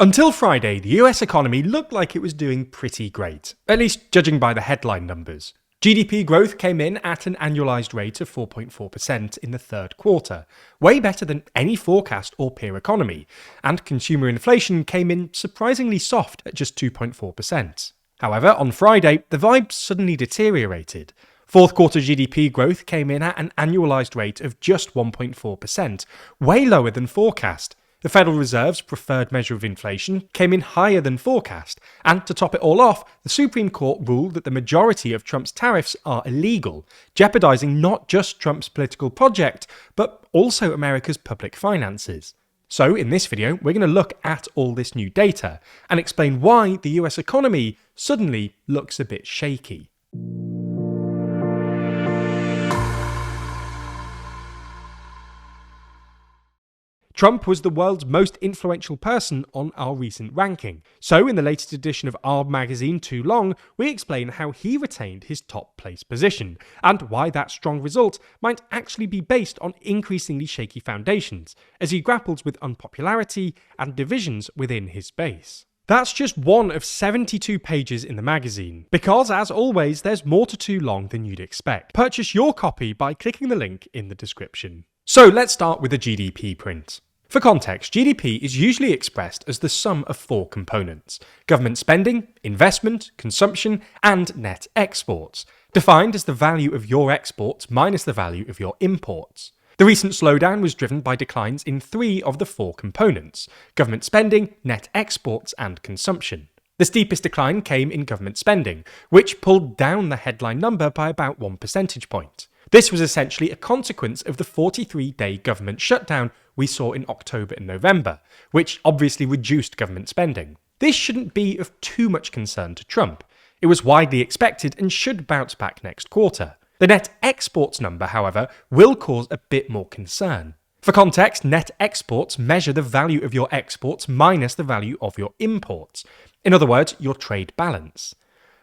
Until Friday, the US economy looked like it was doing pretty great, at least judging by the headline numbers. GDP growth came in at an annualized rate of 4.4% in the third quarter, way better than any forecast or peer economy, and consumer inflation came in surprisingly soft at just 2.4%. However, on Friday, the vibe suddenly deteriorated. Fourth quarter GDP growth came in at an annualized rate of just 1.4%, way lower than forecast. The Federal Reserve's preferred measure of inflation came in higher than forecast, and to top it all off, the Supreme Court ruled that the majority of Trump's tariffs are illegal, jeopardizing not just Trump's political project, but also America's public finances. So in this video, we're going to look at all this new data and explain why the US economy suddenly looks a bit shaky. Trump was the world's most influential person on our recent ranking. So in the latest edition of our magazine Too Long, we explain how he retained his top place position, and why that strong result might actually be based on increasingly shaky foundations, as he grapples with unpopularity and divisions within his base. That's just one of 72 pages in the magazine, because as always, there's more to Too Long than you'd expect. Purchase your copy by clicking the link in the description. So let's start with the GDP print. For context, GDP is usually expressed as the sum of four components: government spending, investment, consumption, and net exports, defined as the value of your exports minus the value of your imports. The recent slowdown was driven by declines in three of the four components: government spending, net exports, and consumption. The steepest decline came in government spending, which pulled down the headline number by about 1 percentage point. This was essentially a consequence of the 43-day government shutdown we saw in October and November, which obviously reduced government spending. This shouldn't be of too much concern to Trump. It was widely expected and should bounce back next quarter. The net exports number, however, will cause a bit more concern. For context, net exports measure the value of your exports minus the value of your imports. In other words, your trade balance.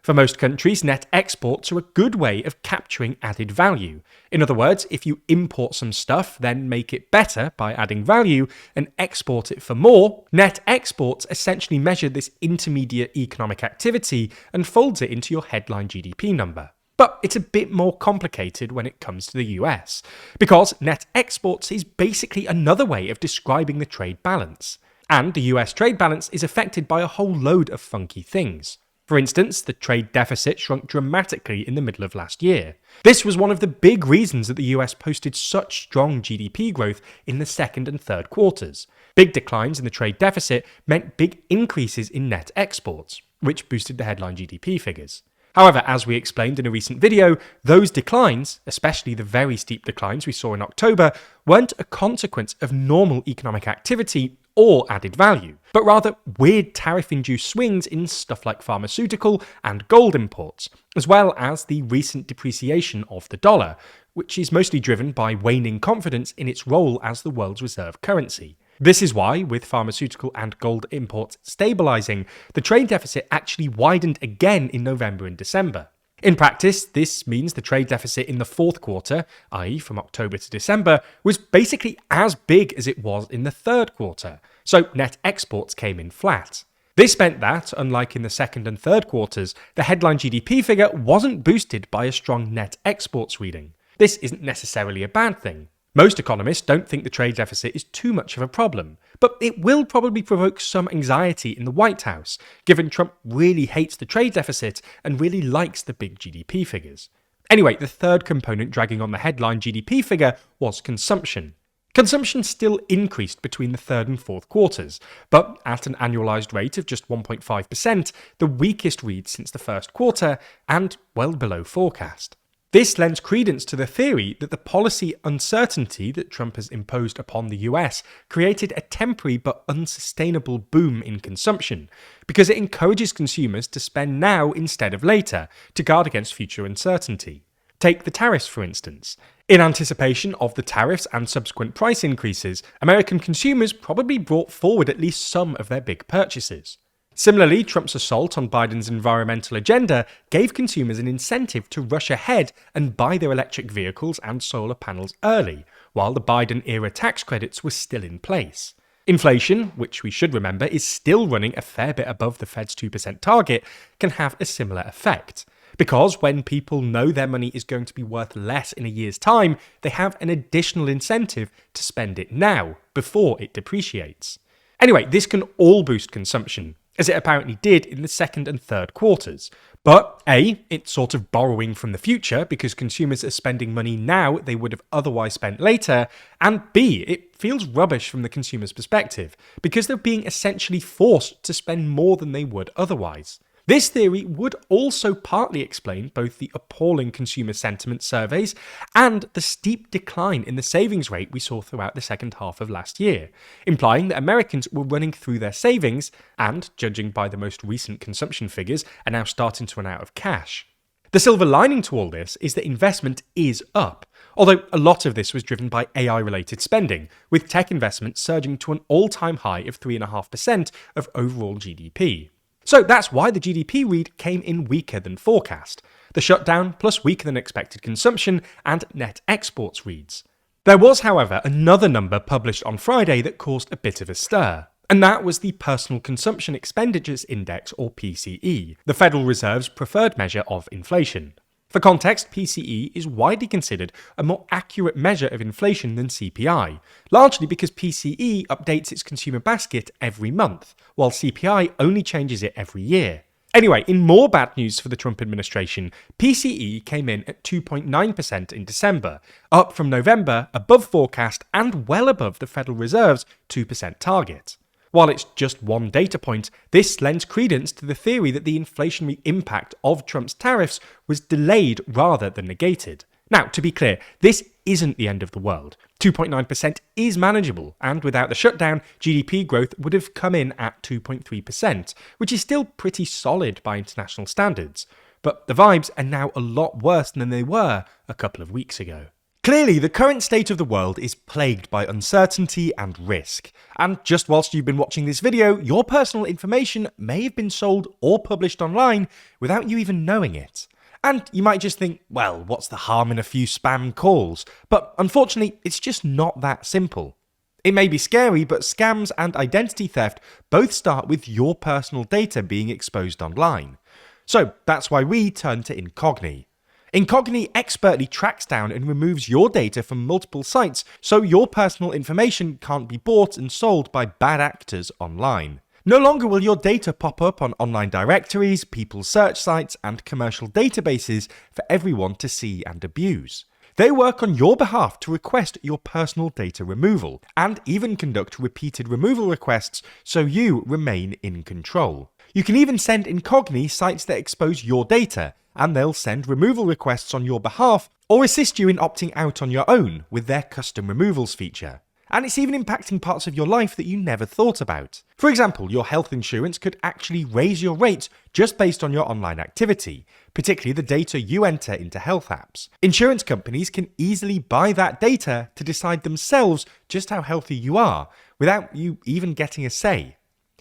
For most countries, net exports are a good way of capturing added value. In other words, if you import some stuff, then make it better by adding value, and export it for more, net exports essentially measure this intermediate economic activity and folds it into your headline GDP number. But it's a bit more complicated when it comes to the US, because net exports is basically another way of describing the trade balance. And the US trade balance is affected by a whole load of funky things. For instance, the trade deficit shrunk dramatically in the middle of last year. This was one of the big reasons that the US posted such strong GDP growth in the second and third quarters. Big declines in the trade deficit meant big increases in net exports, which boosted the headline GDP figures. However, as we explained in a recent video, those declines, especially the very steep declines we saw in October, weren't a consequence of normal economic activity or added value, but rather weird tariff-induced swings in stuff like pharmaceutical and gold imports, as well as the recent depreciation of the dollar, which is mostly driven by waning confidence in its role as the world's reserve currency. This is why, with pharmaceutical and gold imports stabilizing, the trade deficit actually widened again in November and December. In practice, this means the trade deficit in the fourth quarter, i.e. from October to December, was basically as big as it was in the third quarter, so net exports came in flat. This meant that, unlike in the second and third quarters, the headline GDP figure wasn't boosted by a strong net exports reading. This isn't necessarily a bad thing. Most economists don't think the trade deficit is too much of a problem, but it will probably provoke some anxiety in the White House, given Trump really hates the trade deficit and really likes the big GDP figures. Anyway, the third component dragging on the headline GDP figure was consumption. Consumption still increased between the third and fourth quarters, but at an annualized rate of just 1.5%, the weakest read since the first quarter, and well below forecast. This lends credence to the theory that the policy uncertainty that Trump has imposed upon the US created a temporary but unsustainable boom in consumption, because it encourages consumers to spend now instead of later to guard against future uncertainty. Take the tariffs, for instance. In anticipation of the tariffs and subsequent price increases, American consumers probably brought forward at least some of their big purchases. Similarly, Trump's assault on Biden's environmental agenda gave consumers an incentive to rush ahead and buy their electric vehicles and solar panels early, while the Biden-era tax credits were still in place. Inflation, which we should remember is still running a fair bit above the Fed's 2% target, can have a similar effect. Because when people know their money is going to be worth less in a year's time, they have an additional incentive to spend it now, before it depreciates. Anyway, this can all boost consumption, as it apparently did in the second and third quarters. But A, it's sort of borrowing from the future because consumers are spending money now they would have otherwise spent later, and B, it feels rubbish from the consumer's perspective because they're being essentially forced to spend more than they would otherwise. This theory would also partly explain both the appalling consumer sentiment surveys and the steep decline in the savings rate we saw throughout the second half of last year, implying that Americans were running through their savings and, judging by the most recent consumption figures, are now starting to run out of cash. The silver lining to all this is that investment is up, although a lot of this was driven by AI-related spending, with tech investment surging to an all-time high of 3.5% of overall GDP. So that's why the GDP read came in weaker than forecast. The shutdown plus weaker than expected consumption and net exports reads. There was, however, another number published on Friday that caused a bit of a stir. And that was the Personal Consumption Expenditures Index, or PCE, the Federal Reserve's preferred measure of inflation. For context, PCE is widely considered a more accurate measure of inflation than CPI, largely because PCE updates its consumer basket every month, while CPI only changes it every year. Anyway, in more bad news for the Trump administration, PCE came in at 2.9% in December, up from November, above forecast, and well above the Federal Reserve's 2% target. While it's just one data point, this lends credence to the theory that the inflationary impact of Trump's tariffs was delayed rather than negated. Now, to be clear, this isn't the end of the world. 2.9% is manageable, and without the shutdown, GDP growth would have come in at 2.3%, which is still pretty solid by international standards. But the vibes are now a lot worse than they were a couple of weeks ago. Clearly, the current state of the world is plagued by uncertainty and risk. And just whilst you've been watching this video, your personal information may have been sold or published online without you even knowing it. And you might just think, well, what's the harm in a few spam calls? But unfortunately, it's just not that simple. It may be scary, but scams and identity theft both start with your personal data being exposed online. So that's why we turn to Incogni. Incogni expertly tracks down and removes your data from multiple sites so your personal information can't be bought and sold by bad actors online. No longer will your data pop up on online directories, people's search sites, and commercial databases for everyone to see and abuse. They work on your behalf to request your personal data removal, and even conduct repeated removal requests so you remain in control. You can even send Incogni sites that expose your data, and they'll send removal requests on your behalf or assist you in opting out on your own with their custom removals feature. And it's even impacting parts of your life that you never thought about. For example, your health insurance could actually raise your rates just based on your online activity, particularly the data you enter into health apps. Insurance companies can easily buy that data to decide themselves just how healthy you are, without you even getting a say.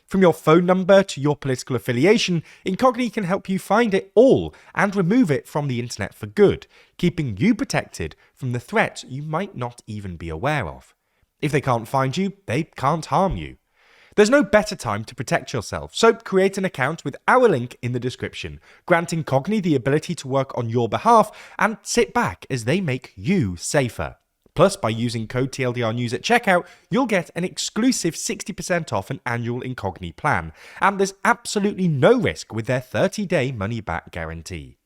From your phone number to your political affiliation, Incogni can help you find it all and remove it from the internet for good, keeping you protected from the threats you might not even be aware of. If they can't find you, they can't harm you. There's no better time to protect yourself, so create an account with our link in the description, granting Incogni the ability to work on your behalf and sit back as they make you safer. Plus, by using code TLDRnews at checkout, you'll get an exclusive 60% off an annual Incogni plan, and there's absolutely no risk with their 30-day money-back guarantee.